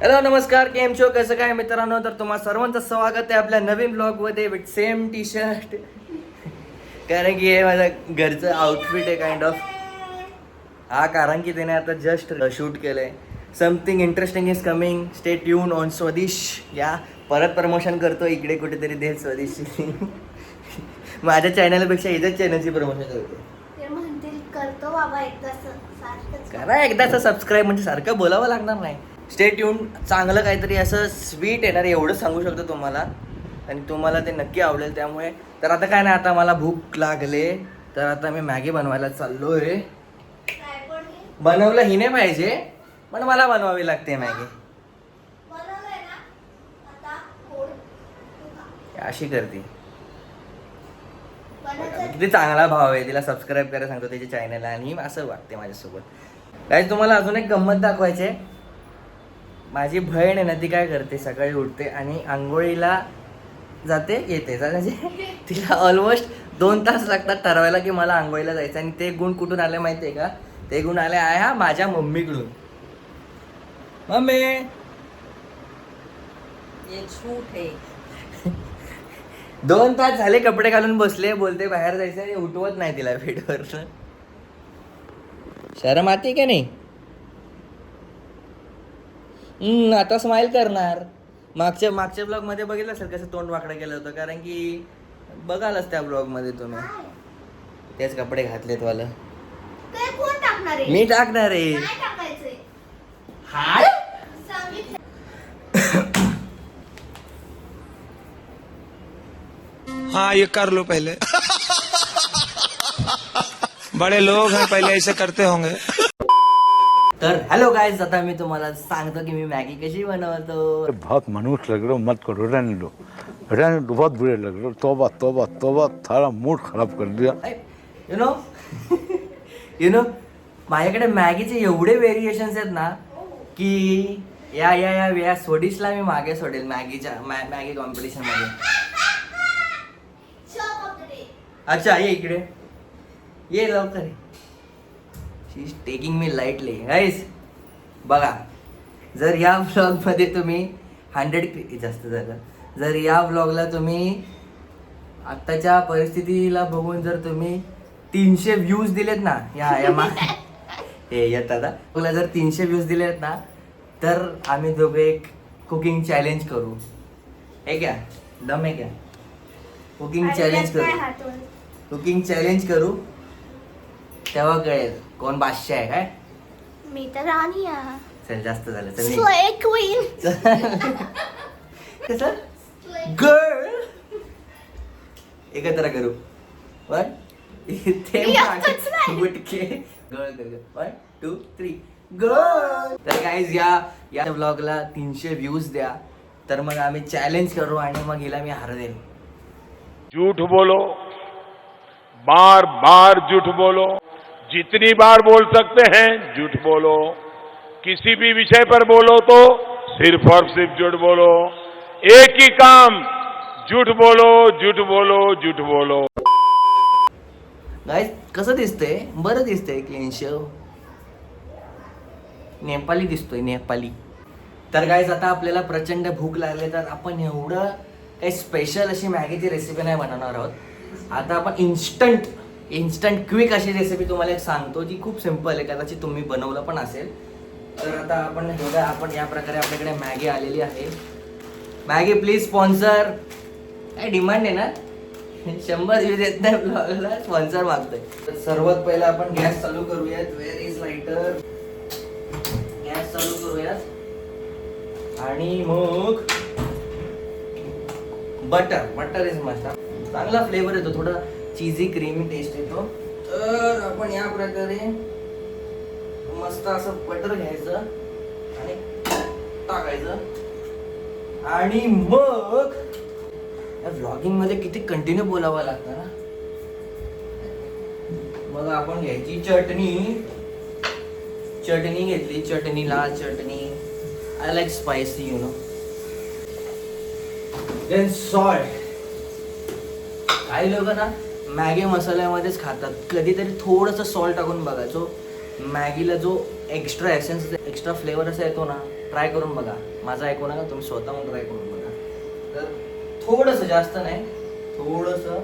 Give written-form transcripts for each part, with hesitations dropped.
Hello नमस्कार, केम छो, कसं काय मित्रांनो. तर तुम्हा सर्वांचं स्वागत आहे आपल्या नवीन ब्लॉगमध्ये विथ सेम टी शर्ट. कारण की हे माझं घरचं आउटफिट आहे काइंड ऑफ. हा कारण की त्याने आता जस्ट शूट केलंय. Something interesting is coming, stay tune on Swadesh. या परत प्रमोशन करतो इकडे कुठेतरी देल स्वदेशी. माझ्या चॅनलपेक्षा इथेच चॅनलची प्रमोशन करतो. ते म्हणतील करतो बाबा एकदाच करा एकदाच सबस्क्राईब, म्हणजे सारखं बोलावं लागणार नाही. स्टे ट्यून, चांगलं काहीतरी असं स्वीट येणार एवढं सांगू शकतो तुम्हाला, आणि तुम्हाला ते नक्की आवडेल. त्यामुळे तर आता काय नाही, आता मला भूक लागले तर आता मी मॅगी बनवायला चाललोय. बनवलं ही नाही पाहिजे पण मला बनवावी लागते मॅगी. अशी करते. किती चांगला भाव आहे, तिला सबस्क्राईब करायला सांगतो त्याच्या चॅनलला, आणि असं वागते माझ्यासोबत. काय तुम्हाला अजून एक गंमत दाखवायचे. माझी बहीण आहे ना, ती काय करते, सकाळी उठते आणि आंघोळीला जाते येते. म्हणजे तिला ऑलमोस्ट 2 तास लागतात ठरवायला की मला आंघोळीला जायचं. आणि ते गुण कुठून आले माहिती आहे का? ते गुण आले आहे हा माझ्या मम्मीकडून. मम्मी ये झूठ है. 2 तास झाले कपडे घालून बसले, बोलते बाहेर जायचं आणि उठवत नाही तिला बेडवर. शरम आते का नाही? आता स्माइल करणार. मागच्या ब्लॉग मध्ये बघितलं असेल कसं तोंड वाकडं केलं होतं, कारण की बघालच त्या ब्लॉग मध्ये तुम्ही. तेच कपडे घातलेत वाला. ते कोण टाकणार आहे? मी टाकणार आहे. नाही टाकायचंय. हाय सांगितलं. हाँ ये कर लो पहले. बड़े लोग हैं, पहले ऐसे करते होंगे. तर हॅलो गाइस, आता मी तुम्हाला सांगतो की मी मॅगी कशी बनवतो. बहुत मनुष्य लग रहे हो, मत करो, रहने दो, बहुत बुरे लग रहे हो. तौबा तौबा तौबा, थारा मूड खराब कर दिया. यु नो माझ्याकडे मॅगीचे एवढे व्हेरिएशन्स आहेत ना की या स्वडिशला मी मागे सोडेल मॅगी कॉम्पिटिशन मध्ये. अच्छा ये इकडे ये लवकर. शी इज टेकिंग मी लाईटली. गाईस बघा, जर या व्लॉगमध्ये तुम्ही 100 जास्त झालं, जर या व्लॉगला तुम्ही आत्ताच्या परिस्थितीला बघून जर तुम्ही 300 व्ह्यूज दिलेत ना, हे येतात तुला जर 300 व्ह्यूज दिलेत ना, तर आम्ही दोघे एक कुकिंग चॅलेंज करू. हे क्या दम आहे क्या? कुकिंग चॅलेंज करू, तेव्हा कळेल कोण बादशाह आहे. काय मी तर राणी आहे. चल जास्त झालं तर Slay queen. कसं गर्ल एकत्र करू. वन इथे गुटके गर्ल कर. 1 2 3 गर्ल. तर गाईज या ब्लॉगला 300 व्ह्यूज द्या, तर मग आम्ही चॅलेंज करू आणि मग हिला मी हरवेल. झूठ बोलो, बार बार झूठ बोलो, जितनी बार बोल सकते हैं झूठ बोलो. किसी भी विषय पर बोलो तो सिर्फ और सिर्फ झूठ बोलो. एक ही काम, झूठ बोलो झूठ बोलो झूठ बोलो. गाईज कसं दिसतंय? बरं दिसतंय. क्लीन शेव, नेपाली दिसतोय, नेपाली. तर गाईज आता आपल्याला प्रचंड भूक लागली, तर आपण एवढं काही स्पेशल अशी मॅगीची रेसिपी नाही बनवणार आहोत. आता आपण इन्स्टंट क्विक अशी रेसिपी तुम्हाला एक सांगतो, जी खूप सिम्पल आहे, कदाचित तुम्ही बनवलं पण असेल. तर आता आपण या प्रकारे आपल्याकडे मॅगी आलेली आहे. Maggi please sponsor. काय डिमांड आहे ना? 100 व्ह्यूज येत नाही ब्लॉगला, स्पॉन्सर मागतोय. तर सर्वात पहिला आपण गॅस चालू करूयात. Where is lighter? गॅस चालू करूयात आणि मग बटर इज मस्त. चांगला फ्लेवर येतो, थोडा चीजी क्रीमी टेस्ट येतो. तर आपण या प्रकारे मस्त असं बटर घ्यायचं आणि टाकायचं. आणि मग या व्लॉगिंग मध्ये किती कंटिन्यू बोलावं लागतं ना. मग आपण घ्यायची चटणी घेतली, लाल चटणी. I like spicy you know. Then salt. काही लोक ना मॅगी मसाल्यामध्येच खातात, कधीतरी थोडंसं सॉल्ट टाकून बघायचो. मॅगीला जो एक्स्ट्रा एसेन्स, एक्स्ट्रा फ्लेवर असा येतो ना, ट्राय करून बघा. माझं ऐकू नका, तुम्ही स्वतःहून ट्राय करून बघा. तर थोडंसं, जास्त नाही, थोडंसं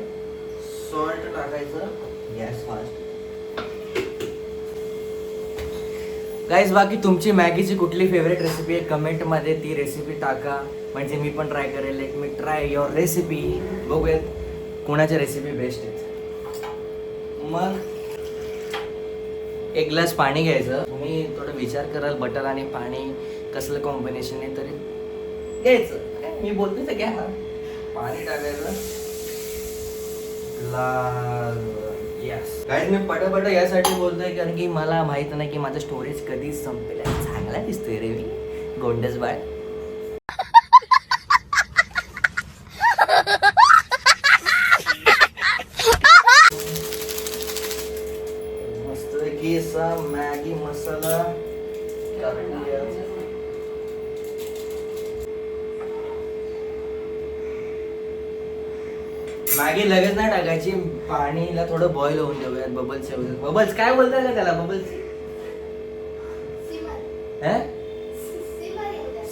सॉल्ट टाकायचं. Gas fast. गाईज बाकी तुमची मॅगीची कुठली फेवरेट रेसिपी आहे कमेंटमध्ये ती रेसिपी टाका, म्हणजे मी पण ट्राय करेल. Let me try your recipe. बघूयात कोणाच्या रेसिपी बेस्ट आहेत. मग एक ग्लास पाणी घ्यायचं. तुम्ही थोडं विचार कराल बटर आणि पाणी कसलं कॉम्बिनेशन आहे तरी घ्यायचं. मी बोलते तर घ्या. पाणी टाकायचं ग्लास. यस गाईज, मी पटापट यासाठी बोलतोय कारण की मला माहित नाही की माझं स्टोरेज कधी संपेल. चांगला दिसतोय रे मी, गोंडस बाळ. मस्त की असा मॅगी मसाला टाकूया. मॅगी लगेच नाही टाकायची, पाणीला थोडं बॉईल होऊन देऊयात. बबल्स येऊ. बबल्स काय बोलताय का त्याला? बबल्स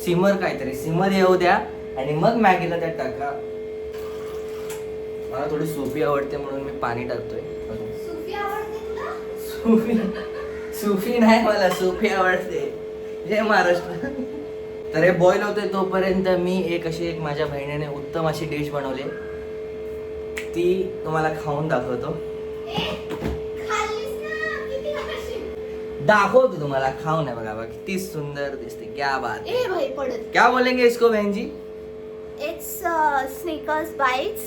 सिमर काहीतरी सिमर येऊ द्या आणि मग मॅगीला त्यात टाका. मला थोडी सुफी आवडते म्हणून मी पाणी टाकतोय. सुफी नाही, मला सुफी आवडते. जय महाराष्ट्र. तर हे बॉईल होते तोपर्यंत मी एक माझ्या बहिणीने उत्तम अशी डिश बनवली, ती तुम्हाला खाऊन दाखवतो. दाखवतो तुम्हाला खाऊन. आहे बघा किती सुंदर दिसते. क्या बात. भाई पडत. क्या बोलेंगे इसको बहन जी? It's Snickers Bites.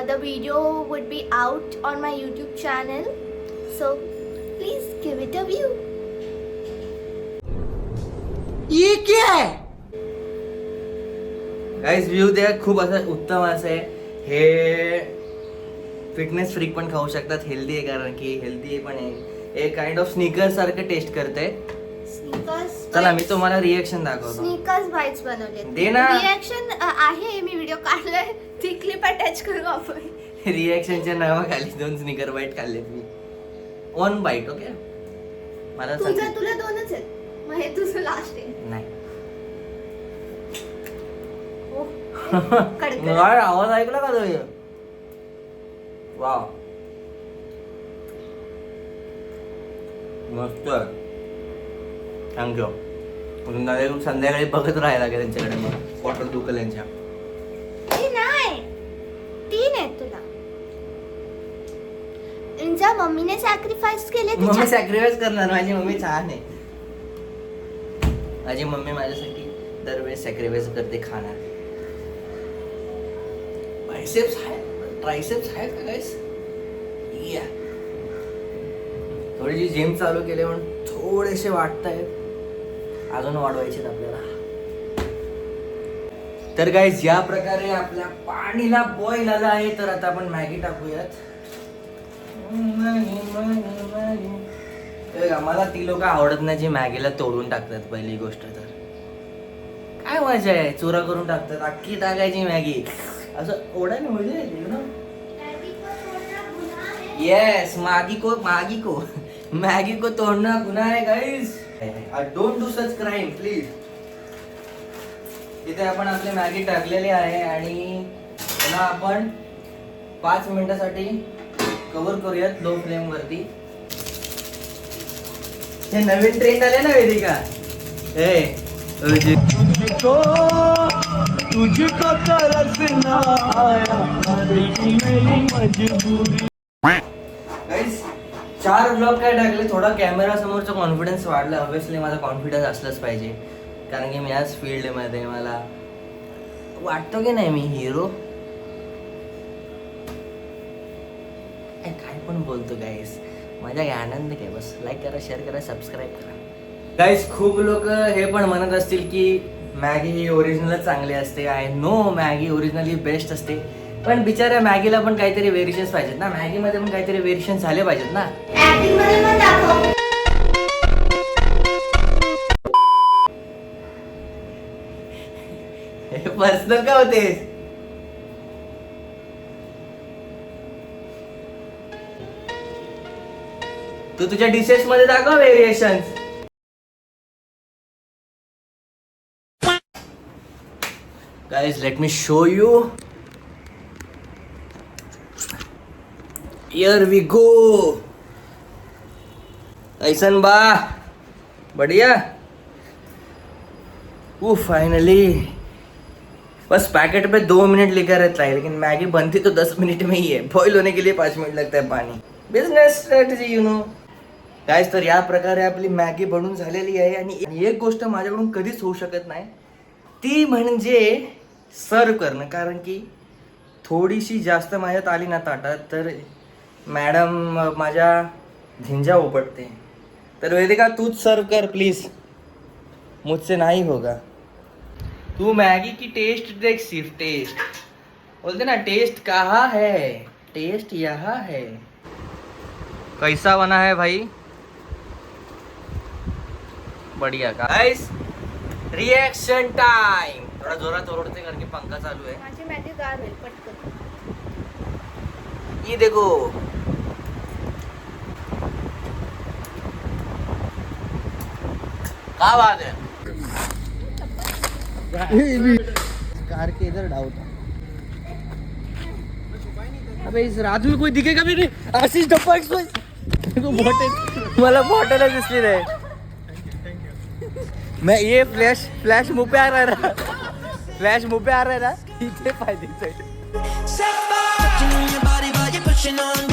The video would be out on my YouTube channel, so please give it a view. ये क्या है गाइस? व्ह्यू द्या. खूप असं उत्तम असं आहे. हे फिटनेस फ्रीक पण खाऊ शकतात. हेल्दी आहे कारण की हेल्दी पण आहे. एक काइंड ऑफ स्नीकर्स सारखं टेस्ट करते. Snickers. चला मी तुम्हाला रिएक्शन दाखवतो. Snickers Bites बनवले. दे ना. रिएक्शन आहे, मी व्हिडिओ काढलाय, ती क्लिप अटॅच करू आपण. रिएक्शनच्या नावाखाली 2 स्निकर बाईट खाल्लेत मी. 1 बाईट. ओके. मला तुला 2च आहेत, मग हे तुझं लास्ट आहे. नाही. हो. कडकड. काय आवाज ऐकला का तुम्ही? वाव, मस्त. थँक्यू. संध्याकाळी बघत राहायला लागेल त्यांच्याकडे. मग बॉटल दुखल यांच्या. ए नाही, 3 आहेत तुला. तुमच्या मम्मीने सॅक्रिफाईस केले. मम्मी सॅक्रिफाईस करणार. माझी मम्मी छान आहे. माझी मम्मी माझ्यासाठी दरवेळेस सॅक्रिफाईस करते खाणार. बायसेप्स आहेत, ट्रायसेप्स आहेत का गाइस? या थोडीशी जिम चालू केली म्हणून थोडेसे वाटतायत. अजून वाढवायचे आपल्याला. तर गाइस या प्रकारे आपल्या पाणीला बॉईल आला आहे. तर आता आपण मॅगी टाकूयात. मला ती लोक आवडत नाही जी मॅगीला तोडून टाकतात. पहिली गोष्ट तर काय मजा आहे, चुरा करून टाकतात. अख्खी टाकायची मॅगी असं ओढायला मजा येते ना. येस, मॅगी को तोडना गुन्हा है guys. Don't do such crime please. इथे आपण आपली मॅगी टाकलेली आहे आणि त्याला आपण 5 मिनिटासाठी कव्हर करूयात लो फ्लेम वरती. हे नवीन ट्रेंड आले ना वेदिका. गाइस 4 ब्लॉग काय टाकले. थोडा कॅमेरा समोरचा कॉन्फिडन्स वाढला. ऑब्विसली माझा कॉन्फिडन्स असलाच पाहिजे कारण की मी आज फील्ड मध्ये मला वाटतो की नाही मी हिरो. काय पण बोलतो गाईस. माझ्या आनंद काय. बस लाईक करा, शेअर करा, सबस्क्राईब करा. गाईस खूप लोक हे पण म्हणत असतील की मॅगी ही ओरिजिनल चांगली असते. I know Maggi originally best असते, पण बिचाऱ्या मॅगीला पण काहीतरी व्हेरिएशन्स पाहिजेत ना. मॅगीमध्ये पण काहीतरी व्हेरिएशन झाले पाहिजेत ना. ऍक्टिंग मध्ये पण दाखव. हे पर्सनल का होते. तू तुझ्या डिशेस मध्ये दाखव variations. Guys, let me show you. Here we go. ऐसन बा बढ़िया. फाइनली बस पैकेट पे 2 मिनट लिखा रहता है, लेकिन मैगी बनती तो 10 मिनट में ही है. बॉईल होने के लिए 5 मिनिट लगता है पाणी. Business strategy you know. Guys, तर या प्रकारे आपली मॅगी बनून झालेली आहे. आणि एक गोष्ट माझ्याकडून कधीच होऊ शकत नाही, ती म्हणजे सर्व करणं. कारण की थोडीशी जास्त माझ्यात आली ना ताटात तर मॅडम माझ्या झिंजा उपटते. तर वेदिका तूच सर्व कर प्लीज, मुझसे नहीं होगा. तू मैगी की टेस्ट देख, सिर्फ टेस्ट बोलते ना, टेस्ट कहाँ है, टेस्ट यहाँ है. कैसा बना है भाई? बढ़िया. Guys, reaction time. थोड़ा जोरात ओरडते कारण की पंखा चालू आहे. माझी मॅगी गार होईल पटकन. ये देखो, क्या बात है. कार के इधर डाउट. अबे इस राजू में कोई दिखेगा भी नहीं. आशीष डब्बा एक्सप्रेस बॉटल, मला बॉटल दिसली नाही. मैं ये फ्लैश मुंह पे आ रहा है ना, फ्लैश मुंह पे आ रहा है ना, इतने फायदे. Touching on your body while you're pushing on